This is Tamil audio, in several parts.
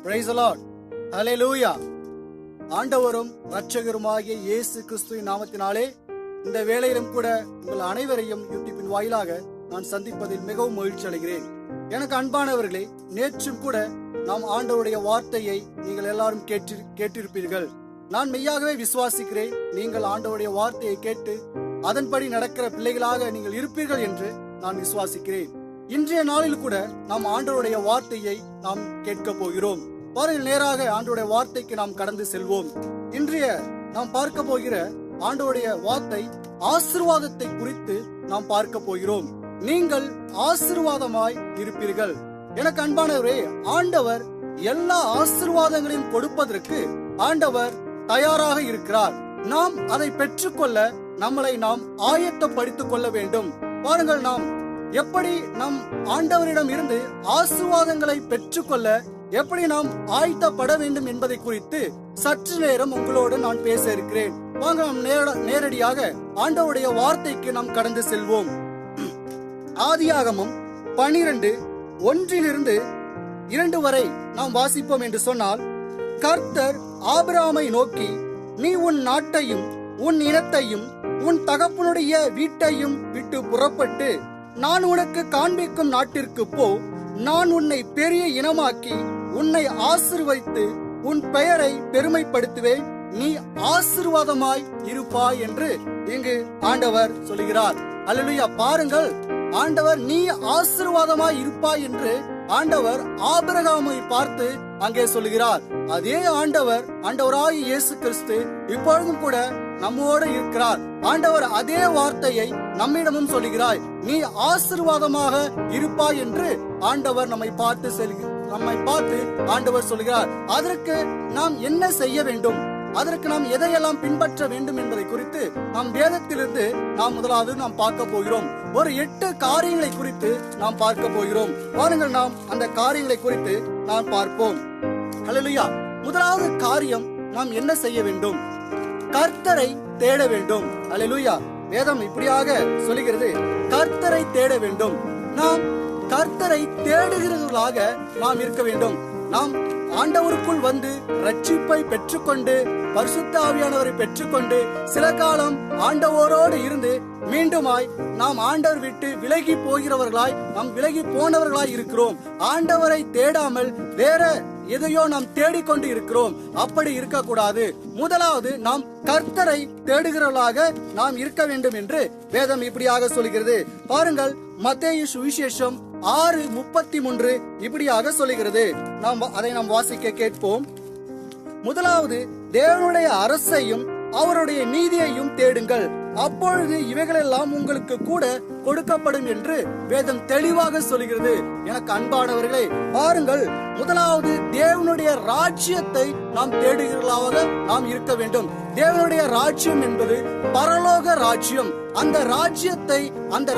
Praise the Lord. Hallelujah. ஆண்டவரும் இரட்சகருமாகிய இயேசு கிறிஸ்துவின் நாமத்தினாலே இந்த வேளையிலும் கூட உங்கள் அனைவரையும் யூடியூபின் வாயிலாக நான் சந்திப்பதில் மிகவும் மகிழ்ச்சி அடைகிறேன். எனக்கு அன்பானவர்களே, நேற்றும் கூட நாம் ஆண்டவருடைய வார்த்தையை நீங்கள் எல்லாரும் கேட்டிருப்பீர்கள். நான் மெய்யாகவே விசுவாசிக்கிறேன், நீங்கள் ஆண்டவருடைய வார்த்தையை கேட்டு அதன்படி நடக்கிற பிள்ளைகளாக நீங்கள் இருப்பீர்கள் என்று நான் விசுவாசிக்கிறேன். இன்றைய நாளில் கூட நாம் ஆண்டவருடைய வார்த்தையை நாம் கேட்க போகிறோம். பாருங்கள், நேராக ஆண்டவருடைய வார்த்தைக்கு நாம் கடந்து செல்வோம். இன்றைய நாம் பார்க்க போகிற ஆண்டவருடைய வார்த்தை ஆசீர்வாதத்தை குறித்து நாம் பார்க்க போகிறோம். நீங்கள் ஆசீர்வாதமாய் இருப்பீர்கள். எனக்கு அன்பானவரே, ஆண்டவர் எல்லா ஆசீர்வாதங்களையும் கொடுப்பதற்கு ஆண்டவர் தயாராக இருக்கிறார். நாம் அதை பெற்றுக்கொள்ள நம்மளை நாம் ஆயத்தப்படுத்திக் கொள்ள வேண்டும். பாருங்கள், நாம் எப்படி நம் ஆண்டவரிடம் இருந்து ஆசீர்வாதங்களை பெற்றுக்கொள்ள எப்படி நாம் ஆயத்தப்பட வேண்டும் என்பதை குறித்து சற்று நேரம் உங்களோடு நான் பேச இருக்கிறேன். வாங்க, நாம் நேரடியாக ஆண்டவருடைய வார்த்தைக்கு நாம் கடந்து செல்வோம். ஆதியாகமம் 12:1-2 வரை நாம் வாசிப்போம் என்று சொன்னால், கர்த்தர் ஆபிரகாமை நோக்கி, நீ உன் நாட்டையும் உன் இனத்தையும் உன் தகப்பனுடைய வீட்டையும் விட்டு புறப்பட்டு நான் உனக்கு காண்பிக்கும் நாட்டிற்கு போ. நான் உன்னை பெரிய இனமாக்கி உன்னை ஆசீர்வதித்து உன் பெயரை பெருமைப்படுத்துவேன். நீ ஆசீர்வாதமாய் இருப்பாய் என்று இங்கு ஆண்டவர் சொல்லுகிறார். அல்லேலூயா. பாருங்கள், ஆண்டவர் நீ ஆசீர்வாதமாய் இருப்பாய் என்று ஆண்டவர் ஆபிரகாமை பார்த்து அங்கே சொல்லுகிறார். அதே ஆண்டவராகிய இயேசு கிறிஸ்து இப்பொழுதும் கூட நம்மோடு இருக்கிறார். ஆண்டவர் அதே வார்த்தையை நம்மிடமும் சொல்லுகிறாய், நீ ஆசீர்வாதமாக இருப்பாய் என்று ஆண்டவர் நம்மை பார்த்து ஆண்டவர் சொல்லுகிறார். அதற்கு நாம் என்ன செய்ய வேண்டும், அதற்கு நாம் எதையெல்லாம் பின்பற்ற வேண்டும் என்பதை குறித்து நாம் வேதத்திலிருந்து முதலாவது பார்க்க போகிறோம். ஒரு 8 காரியங்களை குறித்து நாம் பார்க்க போகிறோம். பாருங்கள், நாம் அந்த காரியங்களை குறித்து நாம் பார்ப்போம். ஹல்லேலூயா. முதலாவது காரியம், நாம் என்ன செய்ய வேண்டும்? கர்த்தரை தேட வேண்டும். ஹல்லேலூயா. வேதம் இப்படியாக சொல்லுகிறது, கர்த்தரை தேட வேண்டும். நாம் கர்த்தரை தேடுகிறவர்களாக நாம் இருக்க வேண்டும். நாம் ஆண்டவருக்குள் வந்து ரட்சிப்பை பெற்றுக்கொண்டு பரிசுத்த ஆவியானவரை பெற்றுக்கொண்டு சில காலம் ஆண்டவரோடு இருந்து மீண்டுமாய் நாம் ஆண்டவர் விட்டு விலகி போகிறவர்களாய் நாம் விலகி போனவர்களாய் இருக்கிறோம். ஆண்டவரை தேடாமல் வேற எதையோ நாம் தேடிக்கொண்டு இருக்கிறோம். அப்படி இருக்கக்கூடாது. முதலாவது நாம் கர்த்தரை தேடுகிறவர்களாக நாம் இருக்க வேண்டும் என்று வேதம் இப்படியாக சொல்கிறது. பாருங்கள், மத்தேயு சுவிசேஷம் 6:33 இப்படியாக சொல்லுகிறது. அதை நாம் வாசிக்க கேட்போம். முதலாவது, தேவனுடைய அரசையும் அவருடைய நீதியையும் தேடுங்கள், அப்பொழுது இவைகளெல்லாம் உங்களுக்கு கூட கொடுக்கப்படும் என்று வேதம் தெளிவாக சொல்கிறது. எனக்கு அன்பானவர்களே, பாருங்கள், முதலாவது தேவனுடைய ராஜ்யத்தை நாம் தேடுகிறவர்களாக நாம் இருக்க வேண்டும். தேவனுடைய ராஜ்யம் என்பது பரலோக ராஜ்யம். அந்த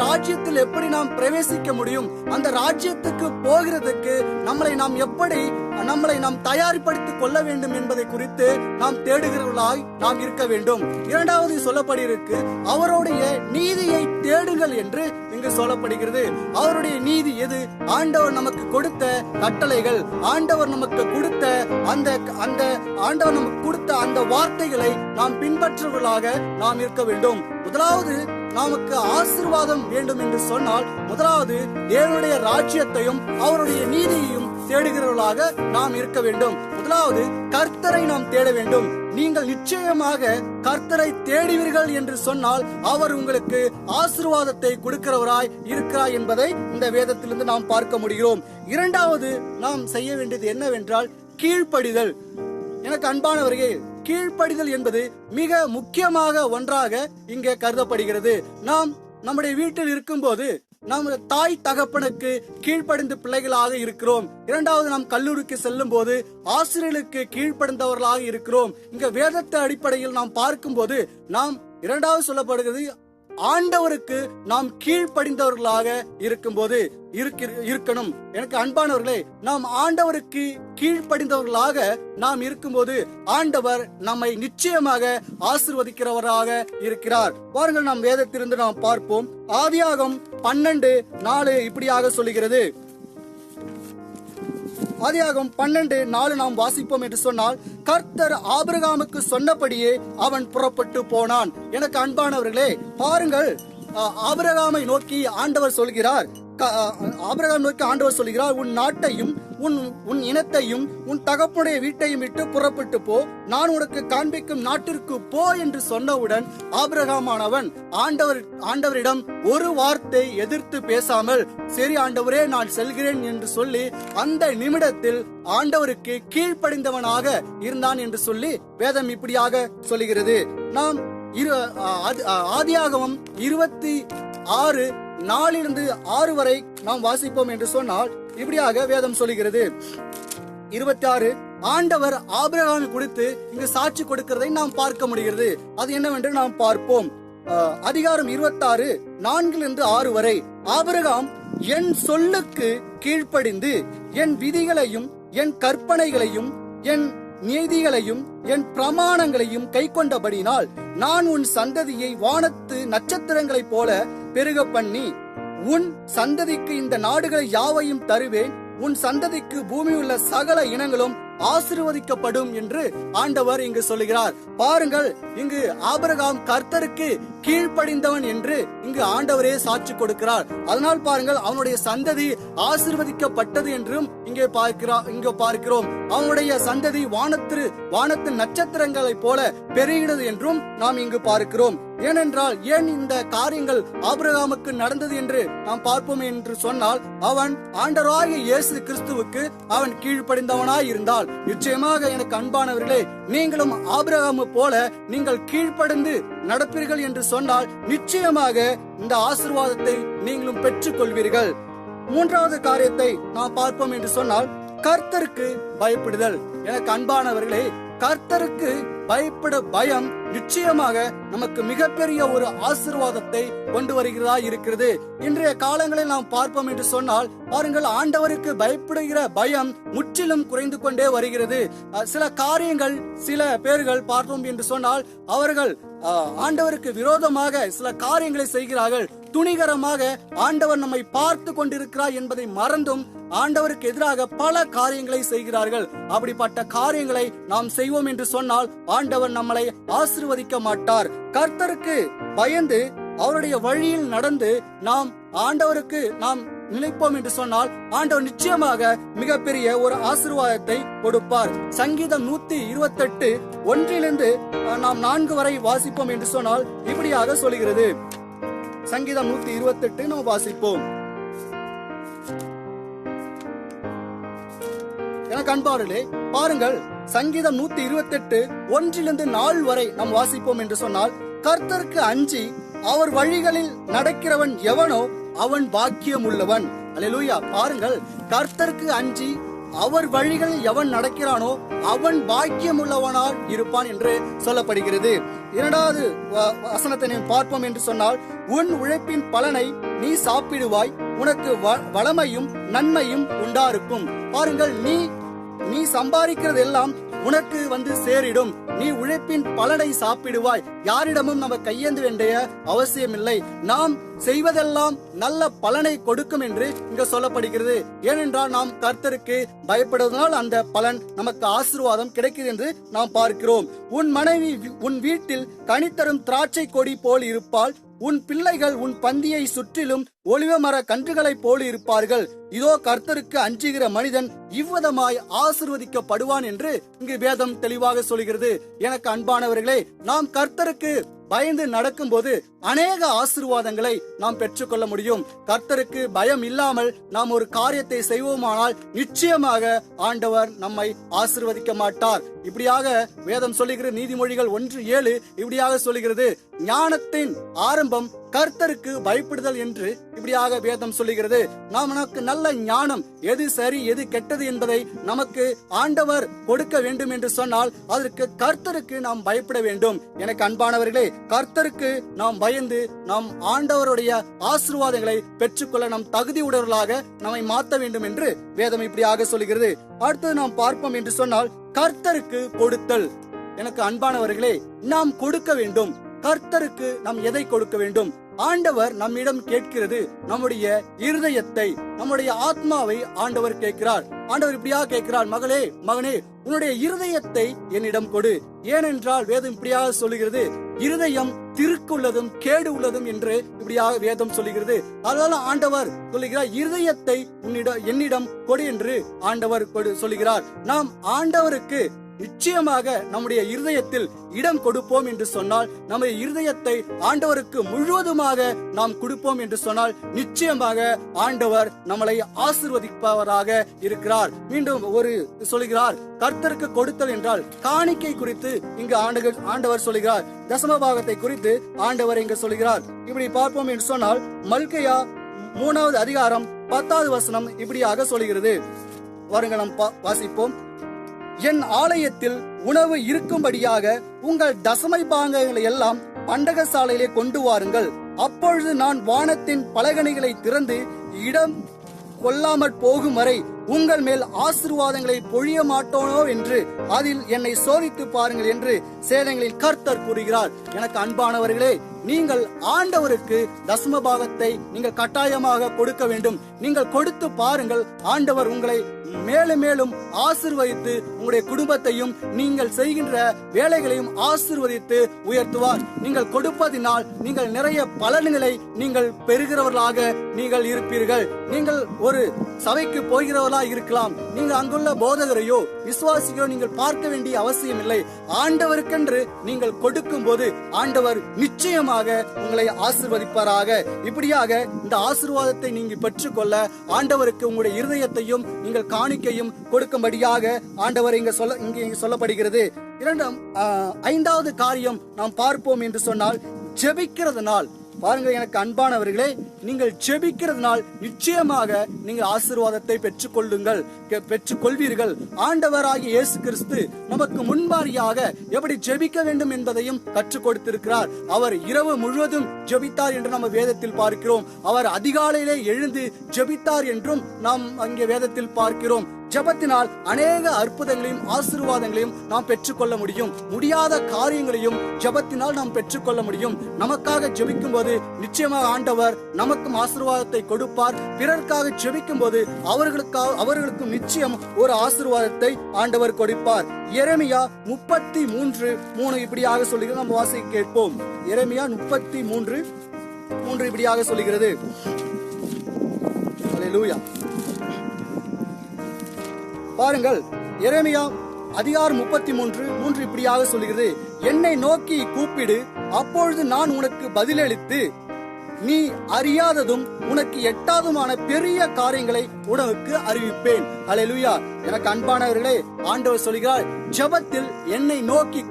ராஜ்யத்தில் எப்படி நாம் பிரவேசிக்க முடியும்? அந்த ராஜ்யத்துக்கு போகிறதுக்கு நம்மளை நாம் தயார்படுத்திக் கொள்ள வேண்டும் என்பதை குறித்து நாம் தேடுகிறவர்களாய் நாம் இருக்க வேண்டும். இரண்டாவது சொல்லப்படுகிறது, அவருடைய நீதியை தேடுங்கள் என்று இங்கு சொல்லப்படுகிறது. அவருடைய நீதி எது? ஆண்டவர் நமக்கு கொடுத்த கட்டளைகள், ஆண்டவர் நமக்கு கொடுத்த அந்த வார்த்தைகளை நாம் பின்பற்றுவர்களாக நாம் இருக்க வேண்டும். முதலாவது, நமக்கு ஆசீர்வாதம் வேண்டும் என்று சொன்னால் முதலாவது தேவனுடைய ராஜ்யத்தையும் அவருடைய நீதியையும் தேடுகிறவர்களாக நாம் இருக்க வேண்டும். முதலாவது கர்த்தரை நாம் தேட வேண்டும். நீங்கள் நிச்சயமாக கர்த்தரை தேடுவீர்கள் என்று சொன்னால் அவர் உங்களுக்கு ஆசீர்வாதத்தை கொடுக்கிறவராய் இருக்கிறார் என்பதை இந்த வேதத்திலிருந்து நாம் பார்க்க முடிகிறோம். இரண்டாவது நாம் செய்ய வேண்டியது என்னவென்றால் கீழ்ப்படிதல். எனக்கு அன்பானவர்களே, கீழ்ப்படிதல் என்பது மிக முக்கியமாக ஒன்றாக இங்கே கருதப்படுகிறது. நாம் நம்முடைய வீட்டில் இருக்கும்போது நமது தாய் தகப்பனுக்கு கீழ்ப்படிந்த பிள்ளைகளாக இருக்கிறோம். இரண்டாவது, நாம் கல்லூரிக்கு செல்லும் போது ஆசிரியர்களுக்கு கீழ்ப்படிந்தவர்களாக இருக்கிறோம். இங்க வேதத்தை அடிப்படையில் நாம் பார்க்கும்போது நாம் இரண்டாவது சொல்லப்படுகிறது, ஆண்டவருக்கு நாம் கீழ்ப்படிந்தவர்களாக இருக்கும்போது இருக்கணும். எனக்கு அன்பானவர்களே, நாம் ஆண்டவருக்கு கீழ்ப்படிந்தவர்களாக நாம் இருக்கும்போது ஆண்டவர் நம்மை நிச்சயமாக ஆசீர்வதிக்கிறவராக இருக்கிறார். பாருங்கள், நாம் வேதத்திலிருந்து நாம் பார்ப்போம். ஆதியாகமம் 12:4 இப்படியாக சொல்லுகிறது. ஆதியாகமம் 12:4 நாம் வாசிப்போம் என்று சொன்னால், கர்த்தர் ஆபிரகாமுக்கு சொன்னபடியே அவன் புறப்பட்டு போனான். எனக்கு அன்பானவர்களே, பாருங்கள், ஆபிரகாமை நோக்கி ஆண்டவர் சொல்கிறார், உன் நாட்டையும் உன் இனத்தையும் உன் தகப்பனுடைய வீட்டையும் விட்டு புறப்பட்டு போ, நான் உனக்கு காண்பிக்கும் நாட்டிற்கு போ என்று சொன்னவுடன் ஆபிரகாமானவன் ஆண்டவரிடம் ஒரு வார்த்தை எதிர்த்து பேசாமல், சரி ஆண்டவரே நான் செல்கிறேன் என்று சொல்லி அந்த நிமிடத்தில் ஆண்டவருக்கு கீழ்ப்படிந்தவனாக இருந்தான் என்று சொல்லி வேதம் இப்படியாக சொல்லுகிறது. நாம் ஆதியாகமம் 26:4 வரை நாம் வாசிப்போம் என்று சொன்னால் இப்படியாக வேதம் சொல்லுகிறது. 26 ஆண்டவர் ஆபிரகாமை குறித்து இங்கு சாட்சி கொடுக்கிறதை நாம் பார்க்க முடிகிறது. அது என்னவென்று நாம் பார்ப்போம். அதிகாரம் 26:4 வரை, ஆபிரகாம் என் சொல்லுக்கு கீழ்ப்படிந்து என் விதிகளையும் என் கற்பனைகளையும் என் நீதிகளையும் என் பிரமாணங்களையும் கை கொண்டபடினால் நான் உன் சந்ததியை வானத்து நட்சத்திரங்களைப் போல பெருக பண்ணி உன் சந்ததிக்கு இந்த நாடுகளை யாவையும் தருவேன், உன் சந்ததிக்கு பூமி உள்ள சகல இனங்களும் ஆசீர்வதிக்கப்படும் என்று ஆண்டவர் இங்கு சொல்லுகிறார். பாருங்கள், இங்கு ஆபிரகாம் கர்த்தருக்கு கீழ்ப்படிந்தவன் என்று இங்கு ஆண்டவரே சாட்சி கொடுக்கிறார். அதனால் பாருங்கள், அவனுடைய சந்ததி ஆசீர்வதிக்கப்பட்டது என்றும் இங்கே பார்க்கிறோம். அவனுடைய சந்ததி வானத்து நட்சத்திரங்களைப் போல பெருகினது என்றும் நாம் இங்கு பார்க்கிறோம். ஏனென்றால் ஏன் இந்த காரியங்கள் ஆபிரகாமுக்கு நடந்தது என்று நாம் பார்ப்போம் என்று சொன்னால், அவன் ஆண்டவராகிய இயேசு கிறிஸ்துவுக்கு அவன் கீழ்ப்படிந்தவனாய் இருந்தால், நிச்சயமாக எனக்கு அன்பானவர்களே, நீங்களும் ஆபிரகாமு போல நீங்கள் கீழ்ப்படிந்து நடப்பீர்கள் என்று சொன்னால் நிச்சயமாக இந்த ஆசீர்வாதத்தை நீங்களும் பெற்றுக் கொள்வீர்கள். மூன்றாவது காரியத்தை நாம் பார்ப்போம் என்று சொன்னால், கர்த்தருக்கு பயப்படுதல். எனக்கு அன்பானவர்களே, கர்த்தருக்கு பயம் நிச்சயமாக நமக்கு மிகப்பெரிய ஒரு ஆசீர்வாதத்தை கொண்டு வருகிறதா இருக்கிறது. இன்றைய காலங்களில் நாம் பார்ப்போம் என்று சொன்னால், பாருங்கள், ஆண்டவருக்கு பயப்படுகிற பயம் முற்றிலும் குறைந்து கொண்டே வருகிறது. சில காரியங்கள் சில பேர்கள் பார்த்தோம் என்று சொன்னால், அவர்கள் ஆண்டவருக்கு விரோதமாக சில காரியங்களை செய்கிறார்கள். துணிகரமாக ஆண்டவர் நம்மை பார்த்து கொண்டிருக்கிறார் என்பதை மறந்தும் ஆண்டவருக்கு எதிராக பல காரியங்களை செய்கிறார்கள். அப்படிப்பட்ட காரியங்களை நாம் செய்வோம் என்று சொன்னால் ஆண்டவர் நம்மளை ஆசீர்வதிக்க மாட்டார். கர்த்தருக்கு பயந்து அவருடைய வழியில் நடந்து நாம் ஆண்டவருக்கு நாம் நிலைப்போம் என்று சொன்னால் ஆண்டவர் நிச்சயமாக மிகப்பெரிய ஒரு ஆசீர்வாதத்தை கொடுப்பார். சங்கீதம் 128:1 நாம் 4 வரை வாசிப்போம் என்று சொன்னால் இப்படியாக சொல்கிறது. சங்கீதம் 128 நாம் வாசிப்போம். எனக்கு அன்பார்களே, பாருங்கள், சங்கீதம் 128:1-4 வரை நாம் வாசிப்போம் என்று சொன்னால், கர்த்தருக்கு அஞ்சி அவர் வழிகளில் நடக்கிறவன் எவனோ அவன் பாக்கியம் உள்ளவன். அல்லேலூயா. பாருங்கள், கர்த்தருக்கு அஞ்சி அவர் வழிகளில் எவன் நடக்கிறானோ அவன் பாக்கியம் உள்ளவனால் இருப்பான் என்று சொல்லப்படுகிறது. இரண்டாவது வசனத்தை பார்ப்போம் என்று சொன்னால், உன் உழைப்பின் பலனை நீ சாப்பிடுவாய், உனக்கு வளமையும் நன்மையும் உண்டாயிருக்கும். பாருங்கள், நீ சம்பாதிக்கிறது எல்லாம் உனக்கு வந்து சேரிடும். நீ உழைப்பின் பலனை சாப்பிடுவாய். யாரிடமும் நம்ம கையேந்த வேண்டிய அவசியம் இல்லை. நாம் செய்வதெல்லாம் நல்ல பலனை கொடுக்கும் என்று இங்க சொல்லப்படுகிறது. ஏனென்றால் நாம் கர்த்தருக்கு பயப்படுவதனால் அந்த பலன் நமக்கு ஆசீர்வாதம் கிடைக்கிறது என்று நாம் பார்க்கிறோம். உன் மனைவி உன் வீட்டில் கனித்தரும் திராட்சை கொடி போல் இருப்பாள். உன் பிள்ளைகள் உன் பந்தியை சுற்றிலும் ஒலிவ மர கன்றுகளைப் போல் இருப்பார்கள். இதோ கர்த்தருக்கு அஞ்சுகிற மனிதன் இவ்விதமாய் ஆசீர்வதிக்கப்படுவான் என்று இங்கு வேதம் தெளிவாக சொல்கிறது. எனக்கு அன்பானவர்களே, நாம் கர்த்தருக்கு பயந்து நடக்கும் போது அநேக ஆசீர்வாதங்களை நாம் பெற்றுக்கொள்ள முடியும். கர்த்தருக்கு பயம் இல்லாமல் நாம் ஒரு காரியத்தை செய்வோமானால் நிச்சயமாக ஆண்டவர் நம்மை ஆசீர்வதிக்க மாட்டார். இப்படியாக வேதம் சொல்லுகிறது. நீதிமொழிகள் 1:7 இப்படியாக சொல்லுகிறது, ஞானத்தின் ஆரம்பம் கர்த்தருக்கு பயப்படுதல் என்று இப்படியாக வேதம் சொல்லுகிறது. நமக்கு நல்ல ஞானம், எது சரி எது கெட்டது என்பதை நமக்கு ஆண்டவர் கொடுக்க வேண்டும் என்று சொன்னால் அதற்கு கர்த்தருக்கு நாம் பயப்பட வேண்டும். எனக்கு அன்பானவர்களே, கர்த்தருக்கு நாம் பயந்து நாம் ஆண்டவருடைய ஆசீர்வாதங்களை பெற்றுக்கொள்ள நாம் தகுதி உடையவர்களாக நம்மை மாற்ற வேண்டும் என்று வேதம் இப்படியாக சொல்லுகிறது. அடுத்து நாம் பார்ப்போம் என்று சொன்னால், கர்த்தருக்கு கொடுத்தல். எனக்கு அன்பானவர்களே, நாம் கொடுக்க வேண்டும். கர்த்தருக்கு நாம் எதை கொடுக்க வேண்டும்? ஆண்டவர் நம்மிடம் கேட்கிறது நம்முடைய இருதயத்தை, நம்முடைய ஆத்மாவை ஆண்டவர் கேட்கிறார். ஆண்டவர் இப்படியாக கேட்கிறார், மகளே மகனே, உன்னுடைய இருதயத்தை என்னிடம் கொடு. ஏனென்றால் வேதம் இப்படியாக சொல்லுகிறது, இருதயம் திருக்குள்ளதும் கேடு உள்ளதும் என்று இப்படியாக வேதம் சொல்லுகிறது. அதனால ஆண்டவர் சொல்லுகிறார், இருதயத்தை என்னிடம் கொடு என்று ஆண்டவர் சொல்லுகிறார். நாம் ஆண்டவருக்கு நிச்சயமாக நம்முடைய இருதயத்தில் இடம் கொடுப்போம் என்று சொன்னால், நம்முடைய இருதயத்தை ஆண்டவருக்கு முழுவதுமாக நாம் கொடுப்போம் என்று சொன்னால், நிச்சயமாக ஆண்டவர் நம்மளை ஆசீர்வதிப்பவராக இருக்கிறார். மீண்டும் ஒரு சொல்கிறார், கர்த்தருக்கு கொடுத்தல் என்றால் காணிக்கை குறித்து இங்கு ஆண்டவர் சொல்கிறார். தசம பாகத்தை குறித்து ஆண்டவர் இங்கு சொல்கிறார். இப்படி பார்ப்போம் என்று சொன்னால், மல்கியா 3வது அதிகாரம் 10வது வசனம் இப்படியாக சொல்கிறது. வாருங்கள் நாம் வாசிப்போம். என் ஆலயத்தில் உணவு இருக்கும்படியாக உங்கள் தசமை பாகங்களை எல்லாம் பண்டகசாலையிலே கொண்டு வாருங்கள். அப்பொழுது நான் வானத்தின் பலகணிகளை திறந்து இடம் கொள்ளாமற் போகும் வரை உங்கள் மேல் ஆசீர்வாதங்களை பொழிய மாட்டோனோ என்று அதில் என்னை சோதித்து பாருங்கள் என்று சேனைகளின் கர்த்தர் கூறுகிறார். எனக்கு அன்பானவர்களே, நீங்கள் ஆண்டவருக்கு தசம பாகத்தை நீங்கள் கட்டாயமாக கொடுக்க வேண்டும். நீங்கள் கொடுத்து பாருங்கள், ஆண்டவர் உங்களை மேலும் மேலும் ஆசீர்வதித்து உங்களுடைய குடும்பத்தையும் நீங்கள் செய்கின்ற வேலைகளையும் ஆசீர்வதித்து உயர்த்துவார். நீங்கள் கொடுப்பதினால் நீங்கள் நிறைய பலன்களை நீங்கள் பெறுகிறவர்களாக நீங்கள் இருப்பீர்கள். நீங்கள் ஒரு சபைக்கு போகிறவர்களாக இருக்கலாம். நீங்கள் அங்குள்ள போதகரையோ விசுவாசிகளோ நீங்கள் பார்க்க வேண்டிய அவசியம் இல்லை. ஆண்டவருக்கென்று நீங்கள் கொடுக்கும் போது ஆண்டவர் நிச்சயமாக உங்களை ஆசீர்வதிப்பாராக. இப்படியாக இந்த ஆசீர்வாதத்தை நீங்கள் பெற்றுக்கொள்ள ஆண்டவருக்கு உங்களுடைய இருதயத்தையும் நீங்கள் காணிக்கையும் கொடுக்கும்படியாக ஆண்டவர் இங்கே சொல்லப்படுகிறது. 5வது காரியம் நாம் பார்ப்போம் என்று சொன்னால், ஜெபிக்கிறதுனால். பாருங்கள் எனக்கு அன்பானவர்களே, நீங்கள் ஜெபிக்கிறதுனால் நிச்சயமாக நீங்கள் ஆசீர்வாதத்தை பெற்றுக்கொள்வீர்கள். ஆண்டவராகிய இயேசு கிறிஸ்து நமக்கு முன்மாதிரியாக எப்படி ஜெபிக்க வேண்டும் என்பதையும் கற்றுக் கொடுத்திருக்கிறார். அவர் இரவு முழுவதும் ஜெபித்தார் என்று நம்ம வேதத்தில் பார்க்கிறோம். அவர் அதிகாலையிலே எழுந்து ஜெபித்தார் என்றும் நாம் அங்கே வேதத்தில் பார்க்கிறோம். ஜெபத்தினால் அநேக அற்புதங்களையும் ஆசீர்வாதங்களையும் நாம் பெற்றுக்கொள்ள முடியும். முடியாத காரியங்களையும் ஜெபத்தினால் நாம் பெற்றுக்கொள்ள முடியும். நமக்காக ஜெபிக்கும் போது நிச்சயமாக ஆண்டவர் நமக்கும் ஆசீர்வாதத்தை கொடுப்பார். பிறருக்காக ஜெபிக்கும் போது அவர்களுக்கும் நிச்சயம் ஒரு ஆசீர்வாதத்தை ஆண்டவர் கொடுப்பார். எரேமியா 33:3 இப்படியாக சொல்லுகிறது. நம்ம வாசிக்க கேட்போம். எரேமியா 33:3 இப்படியாக சொல்லுகிறது. அல்லேலூயா. பாருங்கள், எரேமியா அதிகாரம் 33:3 இப்படியாக சொல்கிறது. என்னை நோக்கி கூப்பிடு, அப்பொழுது நான் உனக்கு பதிலளித்து நீ அறியாததும் உனக்கு எட்டாதுமான பெரிய காரியங்களை உனக்கு அறிவிப்பேன். அல்லேலூயா. எனக்கு அன்பானவர்களே, ஆண்டவர் சொல்கிறார், ஜெபத்தில் என்னை நோக்கி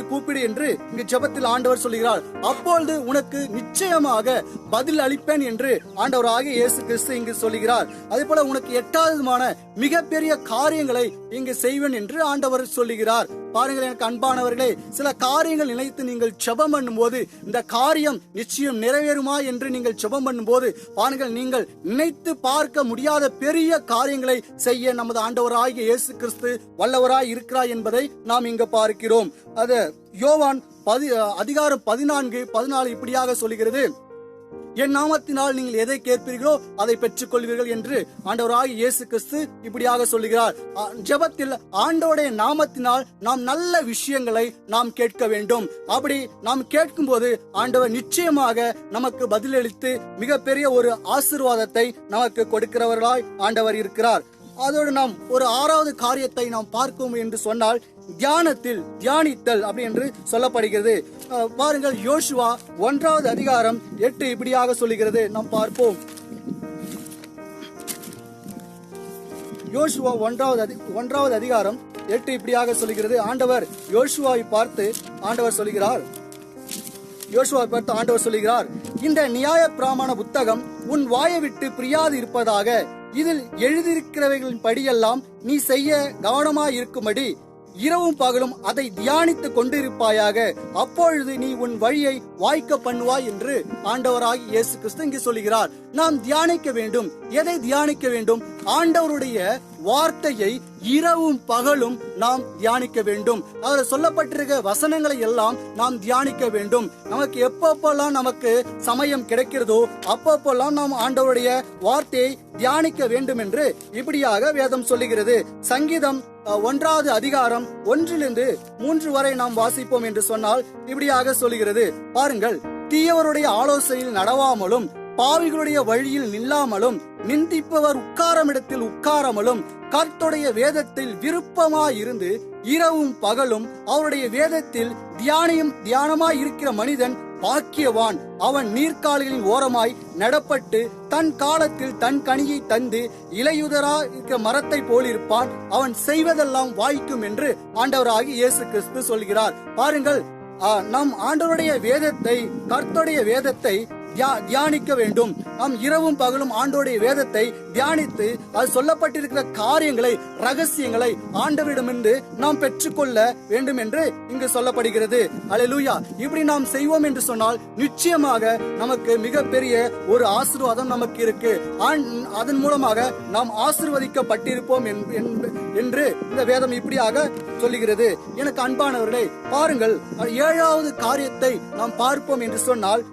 கூப்பிடு என்று இங்கு ஜெபத்தில் ஆண்டவர் சொல்கிறார். அப்பொழுது உனக்கு நிச்சயமாக பதில் அளிப்பேன் என்று ஆண்டவராகிய இயேசு கிறிஸ்து இங்கு சொல்கிறார். அதே போல உனக்கு எட்டாவதுமான மிகப்பெரிய காரியங்களை இங்கு செய்வேன் என்று ஆண்டவர் சொல்லுகிறார். பாருங்கள் எனக்கு அன்பானவர்களே, சில காரியங்கள் நினைத்து நீங்கள் ஜெபம் பண்ணும் போது இந்த காரியம் நிச்சயம் நிறைவேறுமா என்று நீங்கள் ஜெபம் பண்ணும் போது பாருங்கள், நீங்கள் நினைத்து பார்க்க முடியாத பெரிய காரியங்களை செய்ய நமது ஆண்டவராகிய இயேசு கிறிஸ்து வல்லவராய் இருக்கிறார் என்பதை நாம் இங்கு பார்க்கிறோம். அது யோவான் அதிகாரம் 14 இப்படியாக சொல்லுகிறது. என் நாமத்தினால் நீங்கள் எதை கேட்பீர்களோ அதை பெற்றுக் கொள்வீர்கள் என்று ஆண்டவராகிய இயேசு கிறிஸ்து இப்படியாக சொல்லுகிறார். ஜெபத்தில் ஆண்டவருடைய நாமத்தினால் நாம் நல்ல விஷயங்களை நாம் கேட்க வேண்டும். அப்படி நாம் கேட்கும் போது ஆண்டவர் நிச்சயமாக நமக்கு பதிலளித்து மிகப்பெரிய ஒரு ஆசீர்வாதத்தை நமக்கு கொடுக்கிறவர்களாய் ஆண்டவர் இருக்கிறார். அதோடு நாம் ஒரு 6வது காரியத்தை நாம் பார்க்கும் என்று சொன்னால், தியானித்தல் அப்படி என்று சொல்லப்படுகிறது. பாருங்கள், யோசுவா 1வது அதிகாரம் 8 இப்படியாக சொல்லுகிறது. நாம் பார்ப்போம். யோசுவா 1வது அதிகாரம் 8 இப்படியாக சொல்லுகிறது. ஆண்டவர் யோசுவாவை பார்த்து ஆண்டவர் சொல்லுகிறார், இந்த நியாய பிரமாண புத்தகம் உன் வாயை விட்டு பிரியாது இருப்பதாக, இதில் எழுதியிருக்கிறவைகளின் படியெல்லாம் நீ செய்ய கவனமாய் இருக்கும்படி இரவும் பகலும் அதை தியானித்துக் கொண்டிருப்பாயாக. அப்பொழுது நீ உன் வழியை வாய்க்க பண்ணுவாய் என்று ஆண்டவராகிய இயேசு கிறிஸ்து இங்கு சொல்லுகிறார். நாம் தியானிக்க வேண்டும். எதை தியானிக்க வேண்டும்? ஆண்டவருடைய வார்த்தையை இரவும் பகலும் நாம் தியானிக்க வேண்டும். அதில் சொல்லப்பட்டிருக்க வசனங்களை எல்லாம் நாம் தியானிக்க வேண்டும். நமக்கு எப்பப்பெல்லாம் நமக்கு சமயம் கிடைக்கிறதோ அப்பப்பெல்லாம் நாம் ஆண்டவருடைய வார்த்தையை தியானிக்க வேண்டும் என்று இப்படியாக வேதம் சொல்லுகிறது. சங்கீதம் 1வது அதிகாரம் 1-3 வரை நாம் வாசிப்போம் என்று சொன்னால் இப்படியாக சொல்லுகிறது. பாருங்கள், தீயவருடைய ஆலோசனையில் நடவாமலும் பாவிகளுடைய வழியில் நில்லாமலும் நிந்திப்பவர் உட்காரமிடத்தில் உட்காராமலும் கர்த்தருடைய வேதத்தில் விருப்பமாயிருந்து இரவும் பகலும் அவருடைய வேதத்தில் தியானமாய் இருக்கிற மனிதன் பாக்கியவான். அவன் நீர்க்கால்களின் ஓரமாய் நடப்பட்டு தன் காலத்தில் தன் கனியை தந்து இலையுதரா இருக்கிற மரத்தை போலிருப்பான். அவன் செய்வதெல்லாம் வாய்க்கும் என்று ஆண்டவராகிய இயேசு கிறிஸ்து சொல்கிறார். பாருங்கள், நம் ஆண்டவருடைய வேதத்தை, கர்த்தருடைய வேதத்தை தியானிக்க வேண்டும். நாம் இரவும் பகலும் ஆண்டவருடைய வேதத்தை தியானித்து அது சொல்லப்பட்டிருக்கிற காரியங்களை, ரகசியங்களை ஆண்டவரிடமிருந்து நாம் பெற்றுக்கொள்ள வேண்டும் என்று இங்கு சொல்லப்படுகிறது. அல்லேலூயா. இப்படி நாம் செய்வோம் என்று சொன்னால் நிச்சயமாக நமக்கு மிகப்பெரிய ஒரு ஆசீர்வாதம் நமக்கு இருக்கு. அதன் மூலமாக நாம் ஆசீர்வதிக்கப்பட்டிருப்போம் என்று இந்த வேதம் இப்படியாக சொல்லுகிறது. எனக்கு அன்பானவர்களே, பாருங்கள், 7வது காரியத்தை நாம் பார்ப்போம் என்று சொன்னால்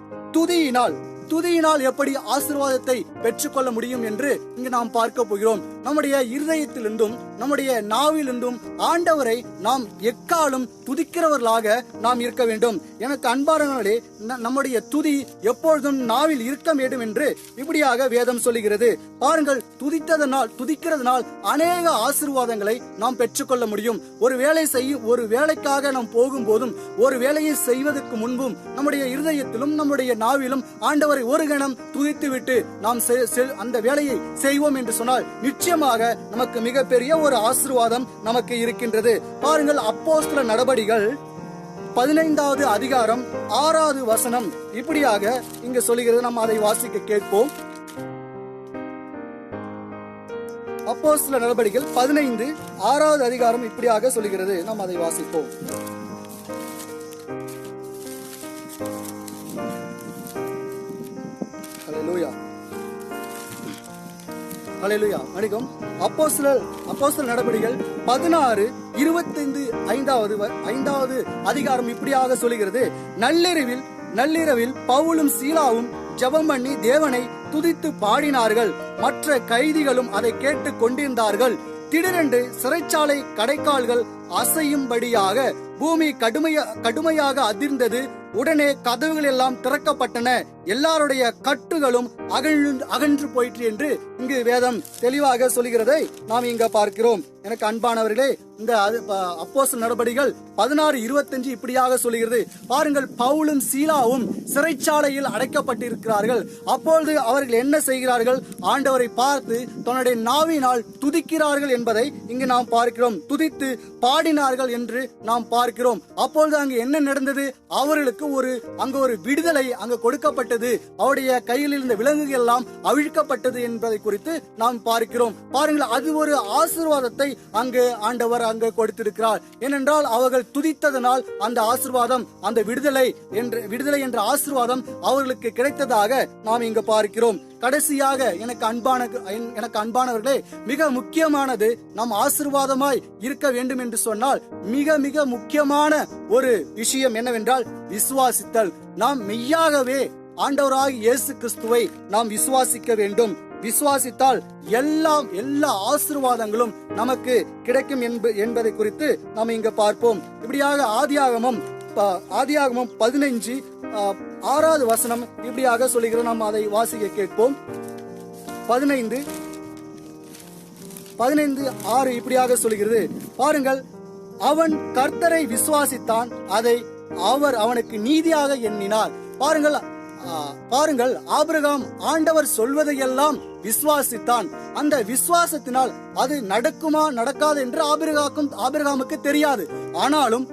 துதியினால் எப்படி ஆசீர்வாதத்தை பெற்றுக்கொள்ள முடியும் என்று இங்கு நாம் பார்க்க போகிறோம். நம்முடைய இருதயத்திலிருந்தும் நம்முடைய நாவிலிருந்தும் ஆண்டவரை நாம் எக்காலும் துதிக்கிறவர்களாக நாம் இருக்க வேண்டும். எனக்கு அன்பானவர்களே, நம்முடைய துதி எப்பொழுதும் நாவில் இருக்க வேண்டும் என்று இப்படியாக வேதம் சொல்லுகிறது. பாருங்கள், துதிக்கிறதுனால் அநேக ஆசீர்வாதங்களை நாம் பெற்றுக்கொள்ள முடியும். ஒரு வேலைக்காக நாம் போகும்போதும் ஒரு வேலையை செய்வதற்கு முன்பும் நம்முடைய இருதயத்திலும் நம்முடைய நாவிலும் ஆண்டவரை ஒரு கணம் துதித்து விட்டு நாம் அந்த வேலையை செய்வோம் என்று சொன்னால் நிச்சயமாக நமக்கு மிகப்பெரிய ஒரு ஆசீர்வாதம் நமக்கு இருக்கின்றது. பாருங்கள், அப்போஸ்தலர் நடபடிகள் 15வது அதிகாரம் 6வது வசனம் இப்படியாக இங்கு சொல்லுகிறது. நாம் அதை வாசிக்க கேட்போம். அப்போஸ்தலர் நடபடிகள் 15 6வது அதிகாரம் இப்படியாக சொல்லுகிறது. நாம் அதை வாசிப்போம். ஹல்லேலூயா. மணிக்கம். அப்போஸ்தலர் நடபடிகள் 16:25 அதிகாரம் இப்படியாக சொல்லுகிறது. நள்ளிரவில் பவுலும் சீலாவும் ஜெபம் பண்ணி தேவனை துதித்து பாடினார்கள். மற்ற கைதிகளும் அதை கேட்டு கொண்டிருந்தார்கள். திடீரென்று சிறைச்சாலை கடைக்கால்கள் அசையும்படியாக பூமி கடுமையாக அதிர்ந்தது. உடனே கதவுகள் எல்லாம் திறக்கப்பட்டன. எல்லாருடைய கட்டுகளும் அகன்று போயிற்று என்று இங்கு வேதம் தெளிவாக சொல்கிறதை நாம் இங்க பார்க்கிறோம். எனக்கு அன்பானவர்களே, இந்த அப்போஸ்தலர் நடபடிகள் 16:25 இப்படியாக சொல்கிறது. பாருங்கள், பவுலும் சீலாவும் சிறைச்சாலையில் அடைக்கப்பட்டிருக்கிறார்கள். அப்பொழுது அவர்கள் என்ன செய்கிறார்கள்? ஆண்டவரை பார்த்து தன்னுடைய நாவினால் துதிக்கிறார்கள் என்பதை இங்கு நாம் பார்க்கிறோம். துதித்து பாடினார்கள் என்று நாம் பார்க்கிறோம். அப்பொழுது அங்கு என்ன நடந்தது? அவர்களுக்கு அங்கு ஒரு விடுதலை அங்கு கொடுக்கப்பட்டது. அவருடைய கையில் இருந்த விலங்குகள் எல்லாம் அவிழ்க்கப்பட்டது என்பதை குறித்து நாம் பார்க்கிறோம். பாருங்கள், அது ஒரு ஆசீர்வாதத்தை அங்கு ஆண்டவர் அங்கு கொடுத்திருக்கிறார். ஏனென்றால் அவர்கள் துதித்ததனால் அந்த ஆசீர்வாதம், அந்த விடுதலை என்ற ஆசீர்வாதம் அவர்களுக்கு கிடைத்ததாக நாம் இங்கு பார்க்கிறோம். கடைசியாக எனக்கு அன்பானவர்களே, மிக முக்கியமானது நாம் ஆசீர்வாதமாய் இருக்க வேண்டும் என்று சொன்னால் மிக மிக முக்கியமான ஒரு விஷயம் என்னவென்றால் விசுவாசித்தல். நாம் மெய்யாகவே ஆண்டவராகிய இயேசு கிறிஸ்துவை நாம் விசுவாசிக்க வேண்டும். விசுவாசித்தால் எல்லா ஆசீர்வாதங்களும் நமக்கு கிடைக்கும் என்பதை குறித்து நாம் இங்க பார்ப்போம். இப்படியாக ஆதியாகமம் 15:6வது வசனம் இப்படியாக சொல்லுகிறோம். நாம் அதை வாசிக்க கேட்போம். 15:6 இப்படியாக சொல்லுகிறது. பாருங்கள், அவன் கர்த்தரை விசுவாசித்தான், அதை அவர் அவனுக்கு நீதியாக எண்ணினார். பாருங்கள், ஆபிரகாம் ஆண்டவர் சொல்வதையெல்லாம் விசுவாசித்தான். அந்த விசுவாசத்தினால் அது நடக்குமா நடக்காது என்று ஆபிரகாமுக்கு தெரியாது. ஆனாலும்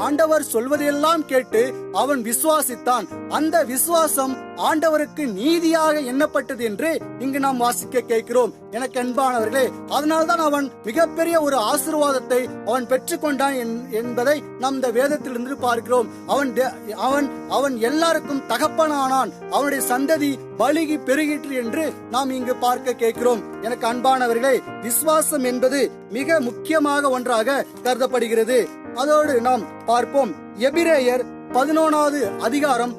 ஆண்டவர் சொல்வதையெல்லாம் கேட்டு அவன் விசுவாசித்தான். அந்த விசுவாசம் ஆண்டவருக்கு நீதியாக எண்ணப்பட்டது என்று இங்கு நாம் வாசிக்க கேட்கிறோம். எனக்கு அன்பானவர்களே, அதனால்தான் அவன் மிகப்பெரிய ஒரு ஆசீர்வாதத்தை அவன் பெற்றுக்கொண்டான் என்பதை நாம் இந்த வேதத்திலிருந்து பார்க்கிறோம். அவன் எல்லாருக்கும் தகப்பனானான். அவனுடைய சந்ததி பலுகி பெருகிற்று என்று நாம் இங்கு பார்க்க கேட்கிறோம். எனக்கு அன்பானவர்களே, விசுவாசம் என்பது மிக முக்கியமாக ஒன்றாக கருதப்படுகிறது. அதோடு நாம் பார்ப்போம். எபிரேயர் 11வது அதிகாரம்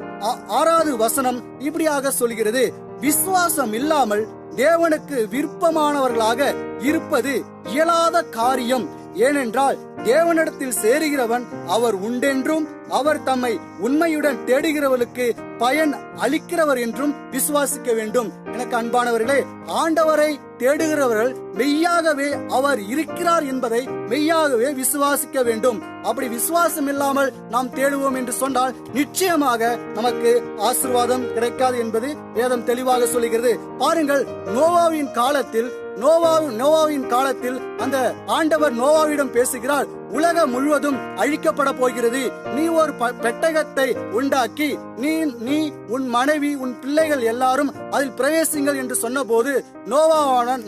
6வது வசனம் இப்படியாக சொல்கிறது: விசுவாசம் இல்லாமல் தேவனுக்கு விருப்பமானவர்களாக இருப்பது இயலாத காரியம். ஏனென்றால் தேவனிடத்தில் சேருகிறவன் அவர் உண்டென்றும் அவர் தம்மை உண்மையுடன் தேடுகிறவர்களுக்கு பயன் அளிக்கிறவர் என்றும் விசுவாசிக்க வேண்டும். எனக்கு அன்பானவர்களே, ஆண்டவரை தேடுகிறவர்கள் மெய்யாகவே அவர் இருக்கிறார் என்பதை மெய்யாகவே விசுவாசிக்க வேண்டும். அப்படி விசுவாசம் இல்லாமல் நாம் தேடுவோம் என்று சொன்னால் நிச்சயமாக நமக்கு ஆசீர்வாதம் கிடைக்காது என்பது வேதம் தெளிவாக சொல்லுகிறது. பாருங்கள், நோவாவின் காலத்தில் அந்த ஆண்டவர் நோவாவிடம் பேசுகிறார். உலகம் முழுவதும் அழிக்கப்பட போகிறது. நீ ஒரு பெட்டகத்தை உண்டாக்கி நீ உன் மனைவி உன் பிள்ளைகள் எல்லாரும் அதில் பிரவேசிங்கள் என்று சொன்னபோது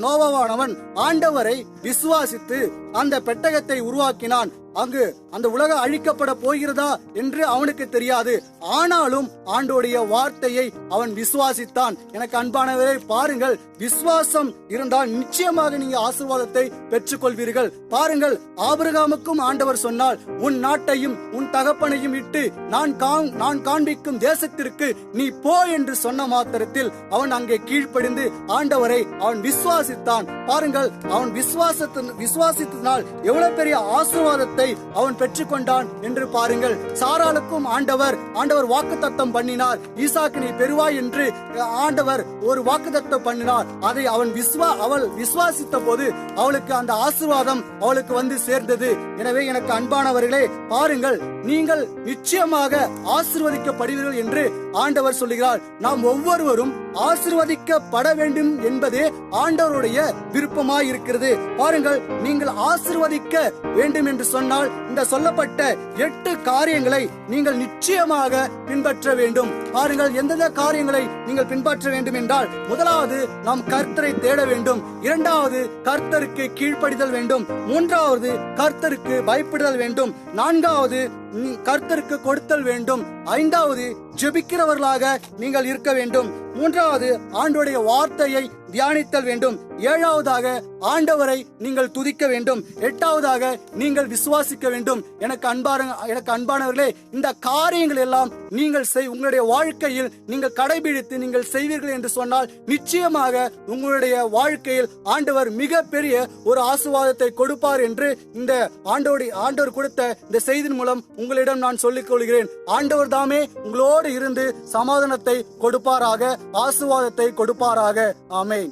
நோவாவானவன் ஆண்டவரை விசுவாசித்து அந்த பெட்டகத்தை உருவாக்கினான். அங்கு அந்த உலகம் அழிக்கப்பட போகிறதா என்று அவனுக்கு தெரியாது. ஆனாலும் ஆண்டோடைய வார்த்தையை அவன் விசுவாசித்தான். எனக்கு அன்பானவரை பாருங்கள், விசுவாசம் இருந்தால் நிச்சயமாக நீங்க ஆசீர்வாதத்தை பெற்றுக் கொள்வீர்கள். பாருங்கள், ஆபிரகாமுக்கும் ஆண்டவர் சொன்னால், உன் நாட்டையும் உன் தகப்பனையும் விட்டு நான் காண்பிக்கும் தேசத்திற்கு நீ போ என்று சொன்ன மாத்திரத்தில் அவன் அங்கே கீழ்ப்படிந்து ஆண்டவரை அவன் விசுவாசித்தான். பாருங்கள், அவன் விசுவாசித்தனால் எவ்வளவு பெரிய ஆசீர்வாதத்தை அவன் பெற்றுக்கொண்டான் என்று பாருங்கள். சாராளுக்கும் ஆண்டவர் வாக்குத்தத்தம் பண்ணினார். ஈசாக்கு நீ பெறுவாய் என்று ஆண்டவர் ஒரு வாக்குத்தத்தம் பண்ணினார். அதை அவள் விசுவாசித்த போது அவளுக்கு அந்த ஆசீர்வாதம் அவளுக்கு வந்து சேர்ந்தது. எனவே எனக்கு அன்பானவர்களே, பாருங்கள், நீங்கள் நிச்சயமாக ஆசீர்வதிக்கப்படுவீர்கள் என்று ஆண்டவர் சொல்லுகிறார். நாம் ஒவ்வொருவரும் ஆசீர்வதிக்கப்பட வேண்டும் என்பதே ஆண்டவருடைய விருப்பமாய் இருக்கிறது. பாருங்கள், நீங்கள் ஆசீர்வதிக்க வேண்டும் என்று சொன்னால் இந்த சொல்லப்பட்ட 8 காரியங்களை நீங்கள் நிச்சயமாக பின்பற்ற வேண்டும். பாருங்கள், எந்தெந்த காரியங்களை நீங்கள் பின்பற்ற வேண்டும் என்றால், முதலாவது நாம் கர்த்தரை தேட வேண்டும். இரண்டாவது கர்த்தருக்கு கீழ்ப்படிதல் வேண்டும். மூன்றாவது கர்த்தருக்கு பயப்படுதல் வேண்டும். நான்காவது கர்த்தருக்கு கொடுத்தல் வேண்டும். ஐந்தாவது ஜெபிக்கிறவர்களாக நீங்கள் இருக்க வேண்டும். மூன்றாவது ஆண்டவருடைய வார்த்தையை தியானித்தல் வேண்டும். ஏழாவதாக ஆண்டவரை நீங்கள் துதிக்க வேண்டும். எட்டாவதாக நீங்கள் விசுவாசிக்க வேண்டும். எனக்கு அன்பானவர்களே, இந்த காரியங்கள் எல்லாம் நீங்கள் உங்களுடைய வாழ்க்கையில் நீங்கள் கடைபிடித்து நீங்கள் செய்வீர்கள் என்று சொன்னால் நிச்சயமாக உங்களுடைய வாழ்க்கையில் ஆண்டவர் மிக பெரிய ஒரு ஆசீர்வாதத்தை கொடுப்பார் என்று இந்த ஆண்டவர் கொடுத்த இந்த செய்தியின் மூலம் உங்களிடம் நான் சொல்லிக் கொள்கிறேன். ஆண்டவர் தாமே உங்களோடு இருந்து சமாதானத்தை கொடுப்பாராக, ஆசீர்வாதத்தை கொடுப்பாராக. ஆமென்.